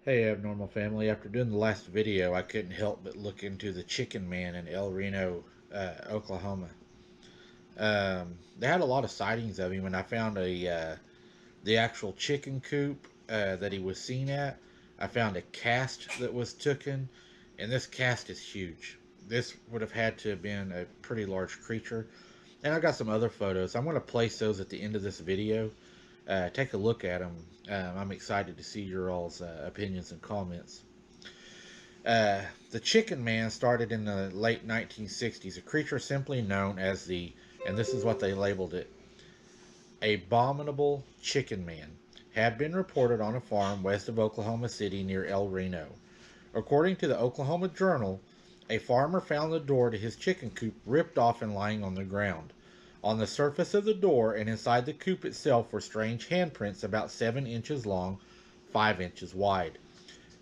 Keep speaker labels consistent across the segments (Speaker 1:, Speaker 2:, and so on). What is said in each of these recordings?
Speaker 1: Hey, Abnormal Family. After doing the last video, I couldn't help but look into the Chicken Man in El Reno, Oklahoma. They had a lot of sightings of him, and I found the actual chicken coop that he was seen at. I found a cast that was taken, and this cast is huge. This would have had to have been a pretty large creature. And I got some other photos. I'm going to place those at the end of this video. Take a look at them. I'm excited to see your all's opinions and comments. The Chicken Man started in the late 1960s, a creature simply known as and this is what they labeled it, abominable Chicken Man, had been reported on a farm west of Oklahoma City near El Reno. According to the Oklahoma Journal, a farmer found the door to his chicken coop ripped off and lying on the ground. On the surface of the door and inside the coop itself were strange handprints about 7 inches long, 5 inches wide.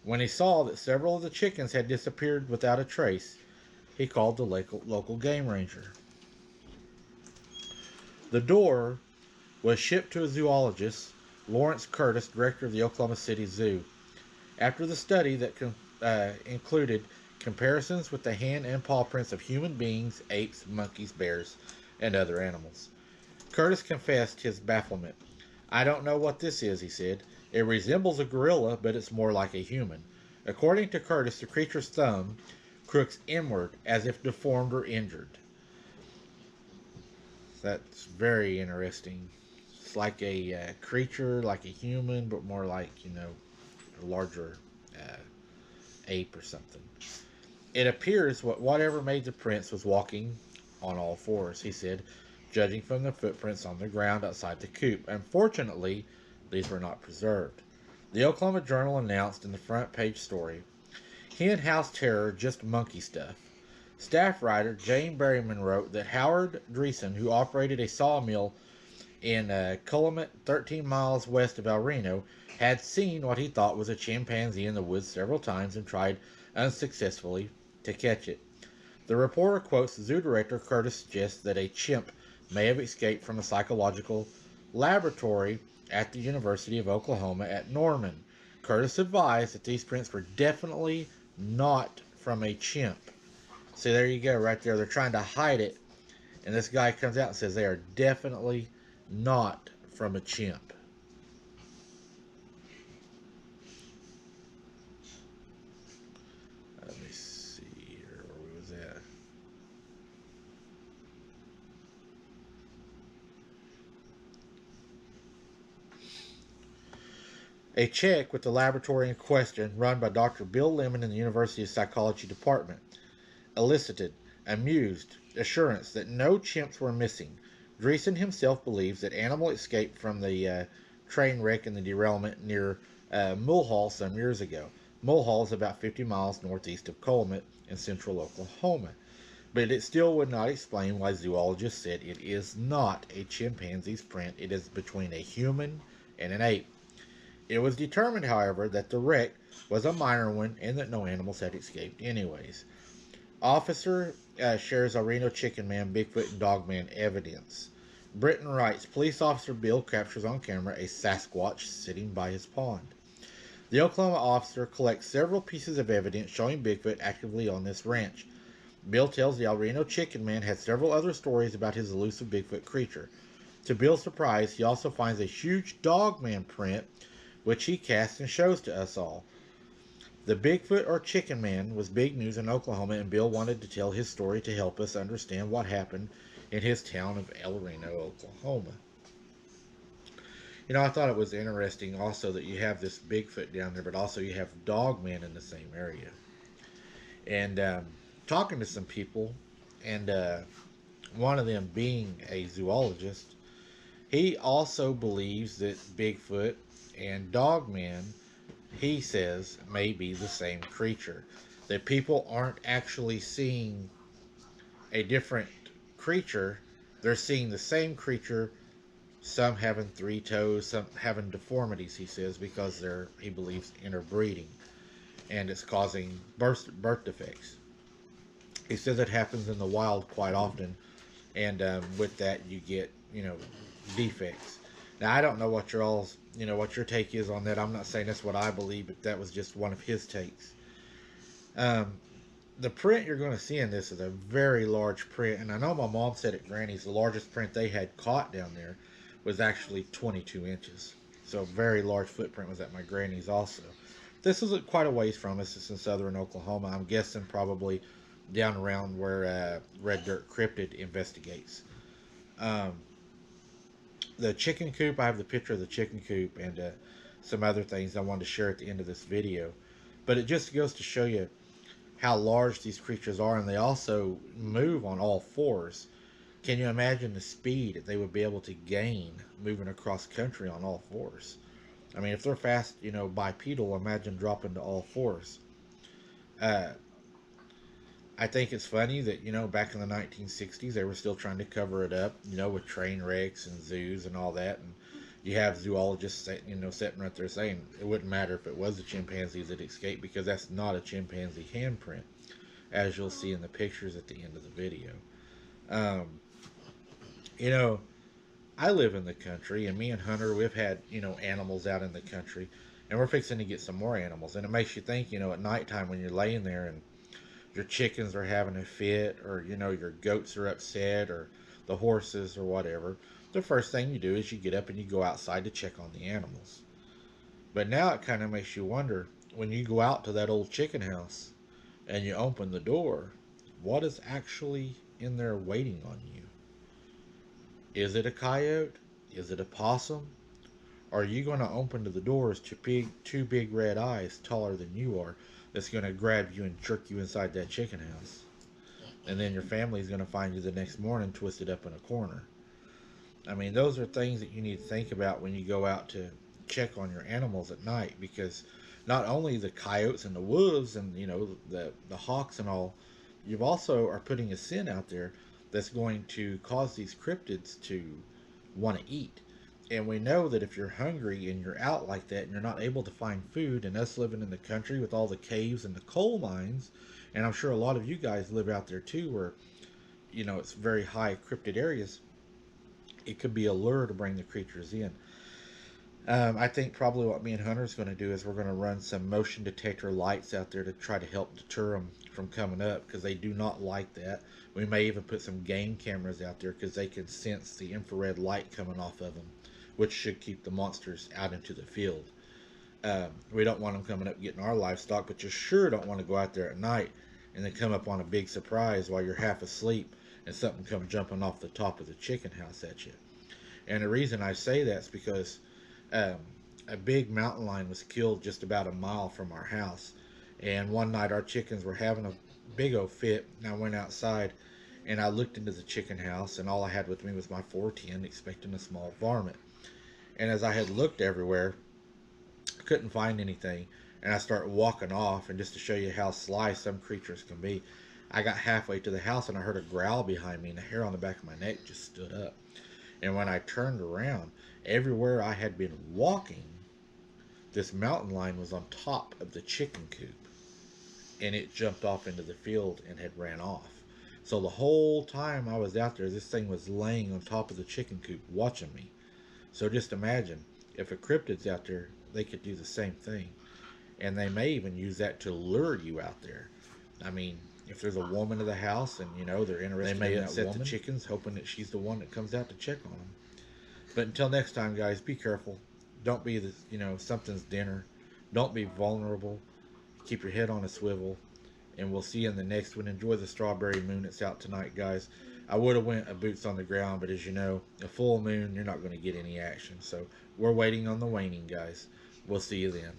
Speaker 1: When he saw that several of the chickens had disappeared without a trace, he called the local game ranger. The door was shipped to a zoologist, Lawrence Curtis, director of the Oklahoma City Zoo. After the study that included comparisons with the hand and paw prints of human beings, apes, monkeys, bears, and other animals, Curtis confessed his bafflement. "I don't know what this is," he said. "It resembles a gorilla, but it's more like a human." According to Curtis, the creature's thumb crooks inward as if deformed or injured. That's very interesting. It's like a creature, like a human, but more like, a larger uh, ape or something. "It appears whatever made the prints was walking on all fours," he said, judging from the footprints on the ground outside the coop. Unfortunately, these were not preserved. The Oklahoma Journal announced in the front page story, "Hen House Terror, just monkey stuff." Staff writer Jane Berryman wrote that Howard Dreesen, who operated a sawmill in Calumet, 13 miles west of El Reno, had seen what he thought was a chimpanzee in the woods several times and tried unsuccessfully to catch it. The reporter quotes the zoo director. Curtis suggests that a chimp may have escaped from a psychological laboratory at the University of Oklahoma at Norman. Curtis advised that these prints were definitely not from a chimp. See, there you go, right there. They're trying to hide it, and this guy comes out and says they are definitely not from a chimp. Let me see here where was that. A check with the laboratory in question, run by Dr. Bill Lemon in the University's Psychology Department, elicited amused assurance that no chimps were missing. Dreesen himself believes that animal escaped from the train wreck and the derailment near Mulhall some years ago. Mulhall is about 50 miles northeast of Calumet in central Oklahoma. But it still would not explain why zoologists said it is not a chimpanzee's print. It is between a human and an ape. It was determined, however, that the wreck was a minor one and that no animals had escaped anyways. Officer shares El Reno Chicken Man, Bigfoot, and Dogman evidence. Britton writes, police officer Bill captures on camera a Sasquatch sitting by his pond. The Oklahoma officer collects several pieces of evidence showing Bigfoot actively on this ranch. Bill tells the El Reno Chicken Man had several other stories about his elusive Bigfoot creature. To Bill's surprise, he also finds a huge Dogman print, which he casts and shows to us all. The Bigfoot or Chicken Man was big news in Oklahoma, and Bill wanted to tell his story to help us understand what happened in his town of El Reno, Oklahoma. I thought it was interesting also that you have this Bigfoot down there, but also you have Dogman in the same area. And talking to some people, and one of them being a zoologist, he also believes that Bigfoot and Dogman, he says, may be the same creature. That people aren't actually seeing a different creature, they're seeing the same creature, some having 3 toes, some having deformities, he says, because he believes, interbreeding, and it's causing birth defects. He says it happens in the wild quite often, and with that you get, defects. Now I don't know what your all's, what your take is on that. I'm not saying that's what I believe, but that was just one of his takes. Um, the print you're going to see in this is a very large print, and I know my mom said at Granny's the largest print they had caught down there was actually 22 inches. So a very large footprint was at my Granny's also. This is quite a ways from us. It's in southern Oklahoma. I'm guessing probably down around where Red Dirt Cryptid investigates. Um, the chicken coop, I have the picture of the chicken coop and some other things I wanted to share at the end of this video. But it just goes to show you how large these creatures are, and they also move on all fours. Can you imagine the speed that they would be able to gain moving across country on all fours? I mean, if they're fast, bipedal, imagine dropping to all fours. Uh, I think it's funny that, back in the 1960s, they were still trying to cover it up, with train wrecks and zoos and all that. And you have zoologists, sitting right there saying it wouldn't matter if it was a chimpanzee that escaped because that's not a chimpanzee handprint, as you'll see in the pictures at the end of the video. Um, you know, I live in the country, and me and Hunter, we've had, animals out in the country, and we're fixing to get some more animals. And it makes you think, at nighttime when you're laying there and your chickens are having a fit, or your goats are upset, or the horses or whatever, the first thing you do is you get up and you go outside to check on the animals. But now it kind of makes you wonder, when you go out to that old chicken house and you open the door, what is actually in there waiting on you? Is it a coyote? Is it a possum? Are you going to open to the doors to two big red eyes taller than you are that's going to grab you and jerk you inside that chicken house? And then your family's going to find you the next morning twisted up in a corner. I mean, those are things that you need to think about when you go out to check on your animals at night, because not only the coyotes and the wolves and the hawks and all, you also are putting a sin out there that's going to cause these cryptids to want to eat. And we know that if you're hungry and you're out like that and you're not able to find food, and us living in the country with all the caves and the coal mines, and I'm sure a lot of you guys live out there too, where it's very high cryptid areas, it could be a lure to bring the creatures in. I think probably what me and Hunter is going to do is we're going to run some motion detector lights out there to try to help deter them from coming up, because they do not like that. We may even put some game cameras out there because they can sense the infrared light coming off of them, which should keep the monsters out into the field. We don't want them coming up getting our livestock, but you sure don't want to go out there at night and then come up on a big surprise while you're half asleep and something comes jumping off the top of the chicken house at you. And the reason I say that is because um, a big mountain lion was killed just about a mile from our house. And one night our chickens were having a big old fit, and I went outside and I looked into the chicken house, and all I had with me was my 410, expecting a small varmint. And as I had looked everywhere, I couldn't find anything. And I started walking off, and just to show you how sly some creatures can be, I got halfway to the house and I heard a growl behind me, and the hair on the back of my neck just stood up. And when I turned around, everywhere I had been walking, this mountain lion was on top of the chicken coop, and it jumped off into the field and had ran off. So the whole time I was out there, this thing was laying on top of the chicken coop watching me. So just imagine, if a cryptid's out there, they could do the same thing. And they may even use that to lure you out there. I mean, if there's a woman in the house and they're interested, they may upset the chickens, hoping that she's the one that comes out to check on them. But until next time, guys, be careful. Don't be the something's dinner. Don't be vulnerable. Keep your head on a swivel, and we'll see you in the next one. Enjoy the strawberry moon that's out tonight, guys. I would have went a boots on the ground, but as you know, a full moon, you're not going to get any action. So we're waiting on the waning, guys. We'll see you then.